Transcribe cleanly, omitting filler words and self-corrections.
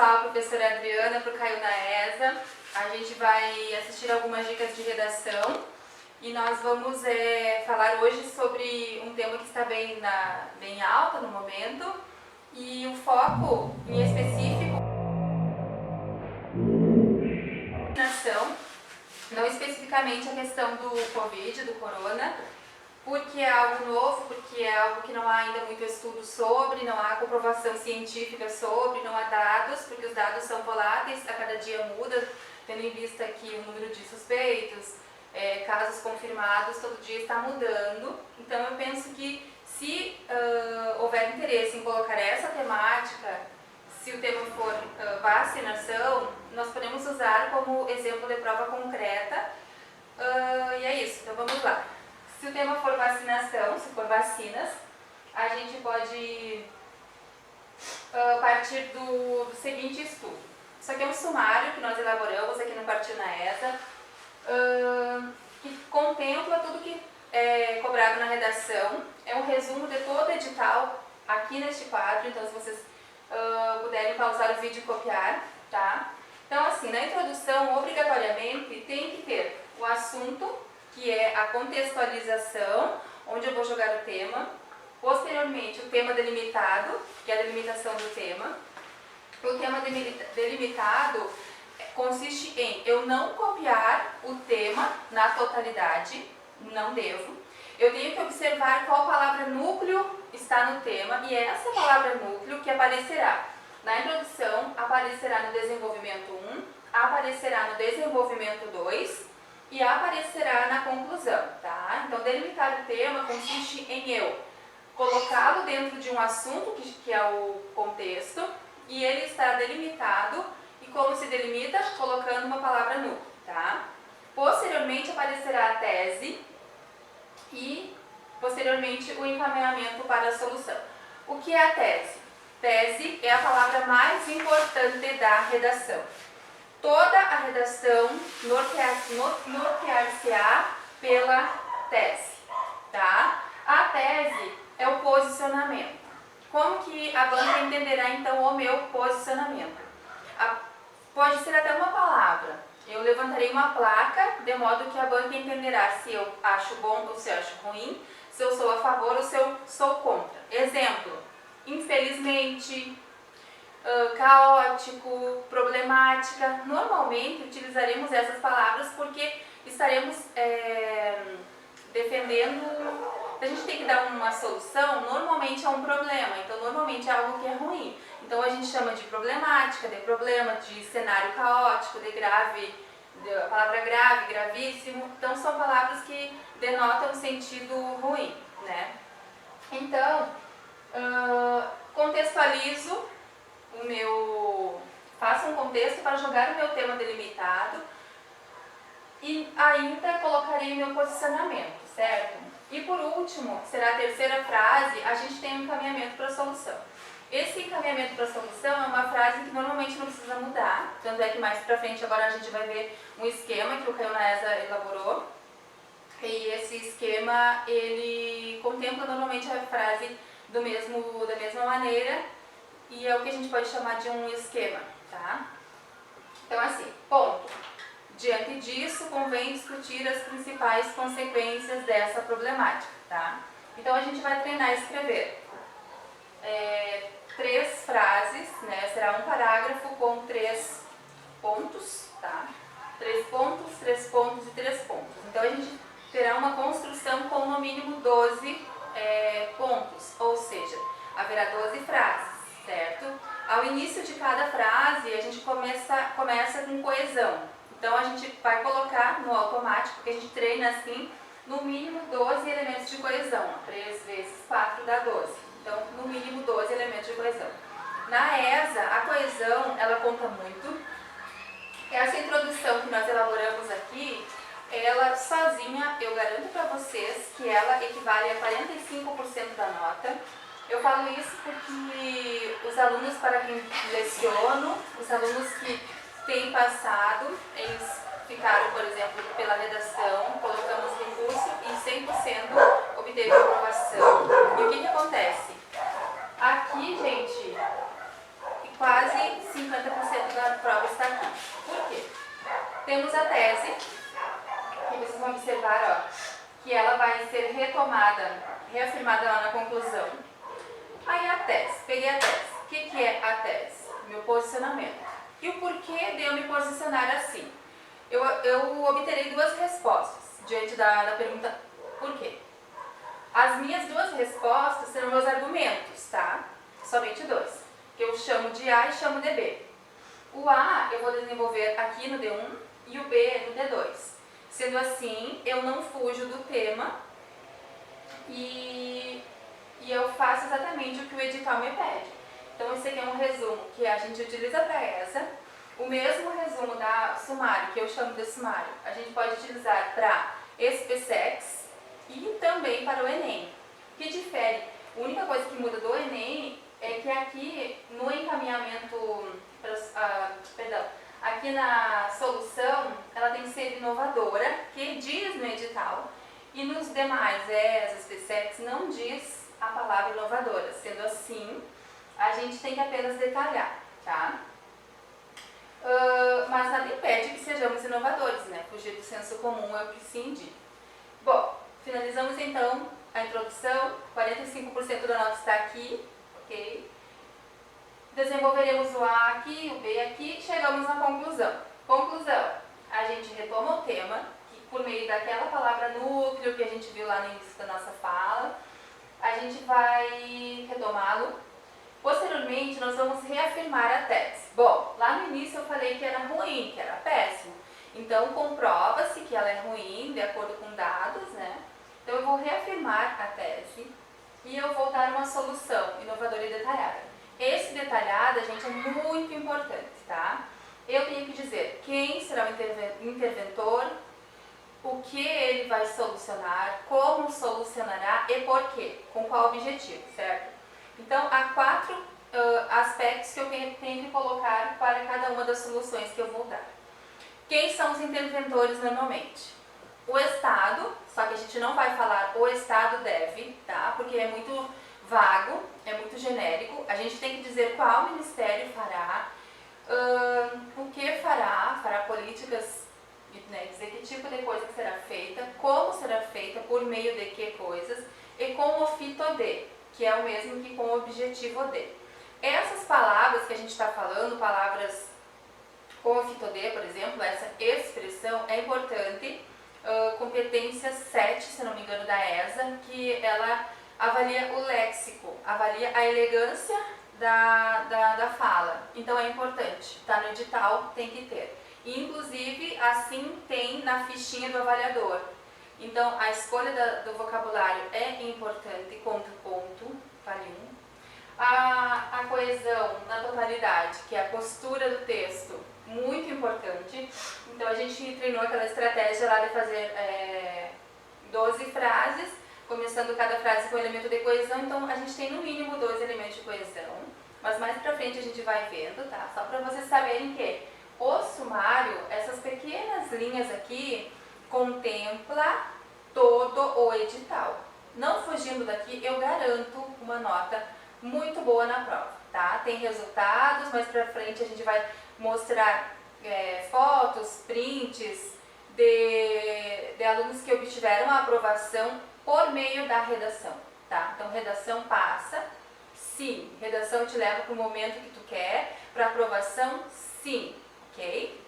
pessoal, professora Adriana, para o Caiu na ESA. A gente vai assistir algumas dicas de redação e nós vamos falar hoje sobre um tema que está bem alta no momento e o foco em específico vacinação, não especificamente a questão do Covid, do Corona, porque é algo novo, porque é algo que não há ainda muito estudo sobre, não há comprovação científica sobre, não há dados, porque os dados são voláteis, a cada dia muda, tendo em vista que o número de suspeitos, casos confirmados, todo dia está mudando. Então eu penso que se houver interesse em colocar essa temática, se o tema for vacinação, nós podemos usar como exemplo de prova concreta, e é isso, então vamos lá. Se o tema for vacinação, se for vacinas, a gente pode partir do seguinte estudo. Isso aqui é um sumário que nós elaboramos aqui no Partiu na ESA, que contempla tudo que é cobrado na redação. É um resumo de todo o edital aqui neste quadro, então se vocês puderem pausar o vídeo e copiar, tá? Então assim, na introdução, obrigatoriamente, tem que ter o assunto, que é a contextualização, onde eu vou jogar o tema. Posteriormente, o tema delimitado, que é a delimitação do tema. O tema delimitado consiste em eu não copiar o tema na totalidade, não devo. Eu tenho que observar qual palavra núcleo está no tema, e é essa palavra núcleo que aparecerá na introdução, aparecerá no desenvolvimento 1, aparecerá no desenvolvimento 2, e aparecerá na conclusão, tá? Então, delimitar o tema consiste em eu colocá-lo dentro de um assunto, que é o contexto, e ele está delimitado, e como se delimita? Colocando uma palavra núcleo, tá? Posteriormente, aparecerá a tese e, posteriormente, o encaminhamento para a solução. O que é a tese? Tese é a palavra mais importante da redação. Toda a redação nortear-se-á pela tese, tá? A tese é o posicionamento. Como que a banca entenderá, então, o meu posicionamento? Pode ser até uma palavra. Eu levantarei uma placa, de modo que a banca entenderá se eu acho bom ou se eu acho ruim, se eu sou a favor ou se eu sou contra. Exemplo, infelizmente, caótico, problemática. Normalmente utilizaremos essas palavras porque estaremos defendendo. A gente tem que dar uma solução, normalmente é um problema, então normalmente é algo que é ruim. Então a gente chama de problemática, de problema, de cenário caótico, de grave, a palavra grave, gravíssimo. Então são palavras que denotam sentido ruim, né? Então, contextualizo faço um contexto para jogar o meu tema delimitado e ainda colocarei o meu posicionamento, certo? E por último, será a terceira frase, a gente tem um encaminhamento para a solução. Esse encaminhamento para a solução é uma frase que normalmente não precisa mudar, tanto é que mais para frente agora a gente vai ver um esquema que o Caiu na ESA elaborou. E esse esquema, ele contempla normalmente a frase da mesma maneira, e é o que a gente pode chamar de um esquema, tá? Então assim, ponto. Diante disso, convém discutir as principais consequências dessa problemática, tá? Então a gente vai treinar a escrever 3 frases, né? Será um parágrafo com 3 pontos, tá? 3 pontos, 3 pontos e 3 pontos. Então a gente terá uma construção com no mínimo 12 pontos, ou seja, haverá 12 frases. Certo? Ao início de cada frase, a gente começa com coesão. Então, a gente vai colocar no automático, porque a gente treina assim, no mínimo 12 elementos de coesão. 3 vezes 4 dá 12. Então, no mínimo 12 elementos de coesão. Na ESA, a coesão, ela conta muito. Essa introdução que nós elaboramos aqui, ela sozinha, eu garanto para vocês que ela equivale a 45% da nota. Eu falo isso porque os alunos para quem leciono, os alunos que têm passado, eles ficaram, por exemplo, pela redação, colocamos recurso e 100% obteve aprovação. E o que acontece? Aqui, gente, quase 50% da prova está aqui. Por quê? Temos a tese, que vocês vão observar, ó, que ela vai ser retomada, reafirmada lá na conclusão. Aí a tese, peguei a tese. O que é a tese? Meu posicionamento. E o porquê de eu me posicionar assim? Eu obterei duas respostas diante da pergunta por quê. As minhas duas respostas serão meus argumentos, tá? Somente dois. Que eu chamo de A e chamo de B. O A eu vou desenvolver aqui no D1 e o B no D2. Sendo assim, eu não fujo do tema e eu faço exatamente o que o edital me pede. Então, esse aqui é um resumo que a gente utiliza para essa. O mesmo resumo da sumário, que eu chamo de sumário, a gente pode utilizar para SPSEX e também para o Enem. O que difere, a única coisa que muda do Enem é que aqui no encaminhamento, aqui na solução, ela tem que ser inovadora, que diz no edital, e nos demais, SPSEX, não diz a palavra inovadora. Sendo assim, a gente tem que apenas detalhar, tá? Mas nada impede que sejamos inovadores, né? Fugir do senso comum é o que se indica. Bom, finalizamos então a introdução, 45% da nota está aqui, ok? Desenvolveremos o A aqui, o B aqui, chegamos na conclusão. Conclusão, a gente retoma o tema, que por meio daquela palavra núcleo que a gente viu lá no início da nossa fala, a gente vai retomá-lo. Posteriormente, nós vamos reafirmar a tese. Bom, lá no início eu falei que era ruim, que era péssimo. Então, comprova-se que ela é ruim, de acordo com dados, né? Então, eu vou reafirmar a tese e eu vou dar uma solução inovadora e detalhada. Esse detalhada, gente, é muito importante, tá? Eu tenho que dizer quem será o interventor, o que ele vai solucionar, como solucionará e por quê, com qual objetivo, certo? Então, há 4 aspectos que eu tenho que colocar para cada uma das soluções que eu vou dar. Quem são os interventores normalmente? O Estado, só que a gente não vai falar o Estado deve, tá? Porque é muito vago, é muito genérico. A gente tem que dizer qual ministério fará, o que fará políticas, né? Dizer que tipo de coisa que será feita, como será feita, por meio de que coisas, e com o fito de, que é o mesmo que com o objetivo de. Essas palavras que a gente está falando, palavras com o fito de, por exemplo, essa expressão é importante, competência 7, se não me engano, da ESA, que ela avalia o léxico, avalia a elegância da fala. Então é importante, tá no edital, tem que ter. E, inclusive, assim tem na fichinha do avaliador. Então, a escolha do vocabulário é importante, conta ponto, vale 1. A coesão na totalidade, que é a postura do texto, muito importante. Então, a gente treinou aquela estratégia lá de fazer 12 frases, começando cada frase com elemento de coesão. Então, a gente tem no mínimo 2 elementos de coesão, mas mais pra frente a gente vai vendo, tá? Só para vocês saberem que o sumário, essas pequenas linhas aqui, contempla todo o edital. Não fugindo daqui, eu garanto uma nota muito boa na prova, tá? Tem resultados, mais pra frente a gente vai mostrar fotos, prints de alunos que obtiveram a aprovação por meio da redação, tá? Então, redação passa, sim. Redação te leva para o momento que tu quer, para aprovação, sim, ok?